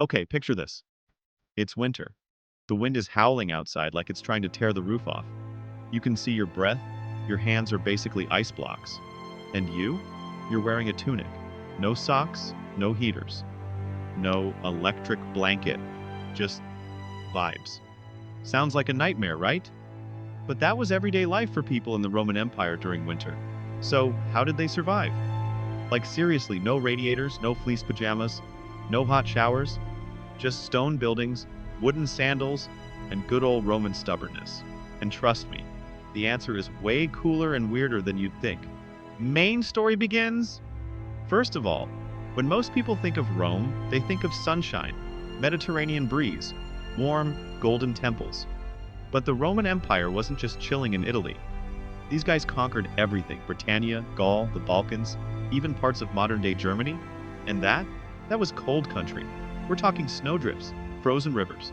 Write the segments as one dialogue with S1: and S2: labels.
S1: Okay, picture this. It's winter. The wind is howling outside like it's trying to tear the roof off. You can see your breath, your hands are basically ice blocks. And you're wearing a tunic. No socks, no heaters, no electric blanket, just vibes. Sounds like a nightmare, right? But that was everyday life for people in the Roman Empire during winter. So, how did they survive? Like, seriously, no radiators, no fleece pajamas, no hot showers, just stone buildings, wooden sandals, and good old Roman stubbornness. And trust me, the answer is way cooler and weirder than you'd think. Main story begins. First of all, when most people think of Rome, they think of sunshine, Mediterranean breeze, warm, golden temples. But the Roman Empire wasn't just chilling in Italy. These guys conquered everything: Britannia, Gaul, the Balkans, even parts of modern-day Germany. And that was cold country. We're talking snowdrifts, frozen rivers,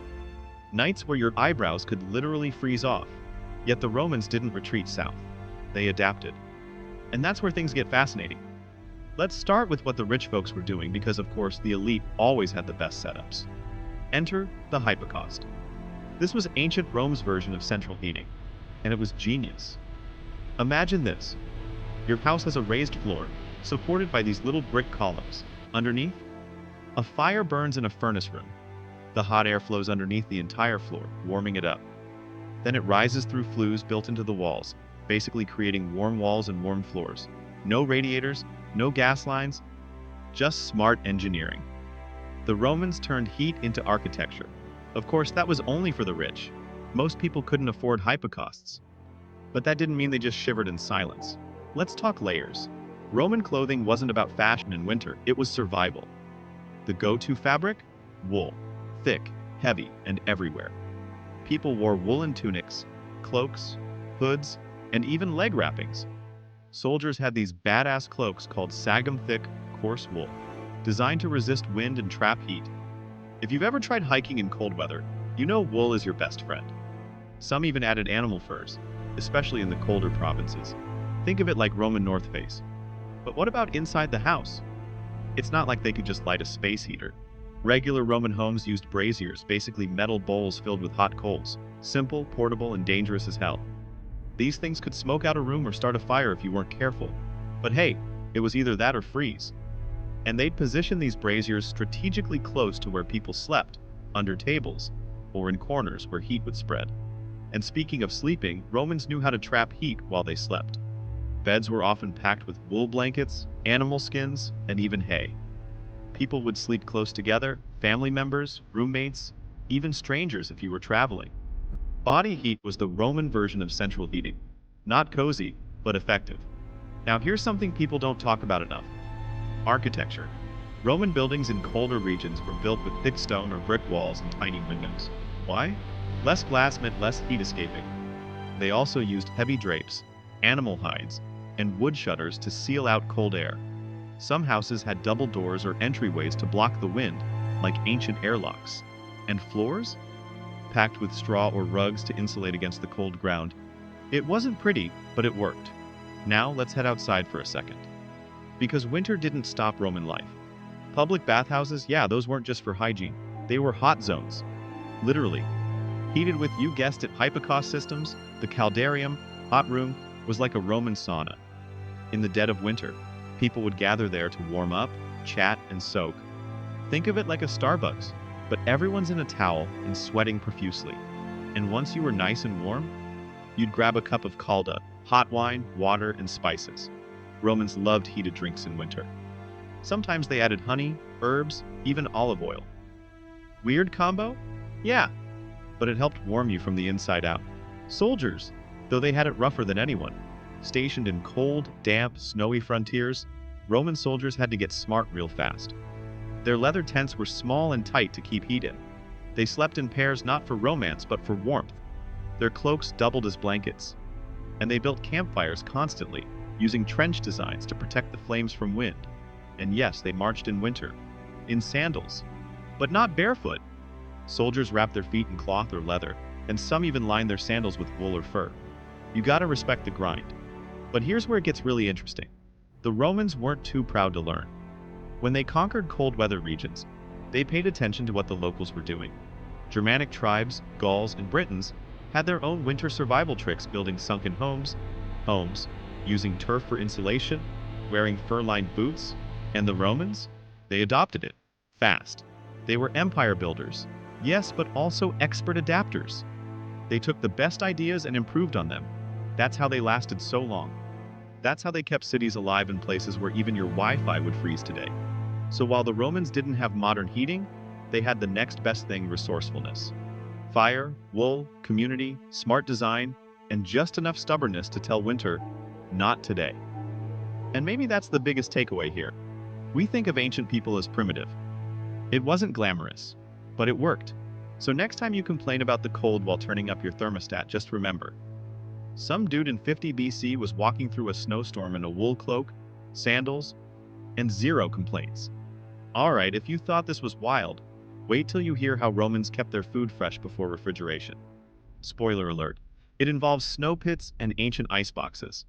S1: nights where your eyebrows could literally freeze off. Yet the Romans didn't retreat south. They adapted. And that's where things get fascinating. Let's start with what the rich folks were doing because, of course, the elite always had the best setups. Enter the hypocaust. This was ancient Rome's version of central heating, and it was genius. Imagine this. Your house has a raised floor, supported by these little brick columns. Underneath, a fire burns in a furnace room. The hot air flows underneath the entire floor, warming it up. Then it rises through flues built into the walls, basically creating warm walls and warm floors. No radiators, no gas lines, just smart engineering. The Romans turned heat into architecture. Of course, that was only for the rich. Most people couldn't afford hypocausts. But that didn't mean they just shivered in silence. Let's talk layers. Roman clothing wasn't about fashion in winter, it was survival. The go-to fabric? Wool. Thick, heavy, and everywhere. People wore woolen tunics, cloaks, hoods, and even leg wrappings. Soldiers had these badass cloaks called sagum thick, coarse wool, designed to resist wind and trap heat. If you've ever tried hiking in cold weather, you know wool is your best friend. Some even added animal furs, especially in the colder provinces. Think of it like Roman North Face. But what about inside the house? It's not like they could just light a space heater. Regular Roman homes used braziers, basically metal bowls filled with hot coals. Simple, portable, and dangerous as hell. These things could smoke out a room or start a fire if you weren't careful. But hey, it was either that or freeze. And they'd position these braziers strategically close to where people slept, under tables, or in corners where heat would spread. And speaking of sleeping, Romans knew how to trap heat while they slept. Beds were often packed with wool blankets, animal skins, and even hay. People would sleep close together, family members, roommates, even strangers if you were traveling. Body heat was the Roman version of central heating. Not cozy, but effective. Now here's something people don't talk about enough. Architecture. Roman buildings in colder regions were built with thick stone or brick walls and tiny windows. Why? Less glass meant less heat escaping. They also used heavy drapes, animal hides, and wood shutters to seal out cold air. Some houses had double doors or entryways to block the wind, like ancient airlocks. And floors? Packed with straw or rugs to insulate against the cold ground. It wasn't pretty, but it worked. Now let's head outside for a second. Because winter didn't stop Roman life. Public bathhouses, yeah, those weren't just for hygiene. They were hot zones. Literally. Heated with, you guessed it, hypocaust systems, the caldarium, hot room, was like a Roman sauna. In the dead of winter, people would gather there to warm up, chat, and soak. Think of it like a Starbucks, but everyone's in a towel and sweating profusely. And once you were nice and warm, you'd grab a cup of calda, hot wine, water, and spices. Romans loved heated drinks in winter. Sometimes they added honey, herbs, even olive oil. Weird combo? Yeah, but it helped warm you from the inside out. Soldiers, though they had it rougher than anyone, stationed in cold, damp, snowy frontiers, Roman soldiers had to get smart real fast. Their leather tents were small and tight to keep heat in. They slept in pairs not for romance but for warmth. Their cloaks doubled as blankets. And they built campfires constantly, using trench designs to protect the flames from wind. And yes, they marched in winter, in sandals, but not barefoot. Soldiers wrapped their feet in cloth or leather, and some even lined their sandals with wool or fur. You gotta respect the grind. But here's where it gets really interesting. The Romans weren't too proud to learn. When they conquered cold weather regions, They paid attention to what the locals were doing. Germanic tribes, Gauls, and Britons had their own winter survival tricks, building sunken homes, using turf for insulation, wearing fur-lined boots, and the Romans? They adopted it. Fast. They were empire builders. Yes, but also expert adapters. They took the best ideas and improved on them. That's how they lasted so long. That's how they kept cities alive in places where even your Wi-Fi would freeze today. So while the Romans didn't have modern heating, they had the next best thing: resourcefulness. Fire, wool, community, smart design, and just enough stubbornness to tell winter, not today. And maybe that's the biggest takeaway here. We think of ancient people as primitive. It wasn't glamorous, but it worked. So next time you complain about the cold while turning up your thermostat, just remember, some dude in 50 BC was walking through a snowstorm in a wool cloak, sandals, and zero complaints. Alright, if you thought this was wild, wait till you hear how Romans kept their food fresh before refrigeration. Spoiler alert, it involves snow pits and ancient ice boxes.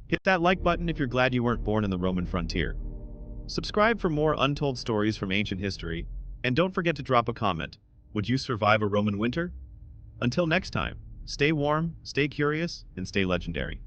S1: Hit that like button if you're glad you weren't born in the Roman frontier. Subscribe for more untold stories from ancient history, and don't forget to drop a comment. Would you survive a Roman winter? Until next time, stay warm, stay curious, and stay legendary.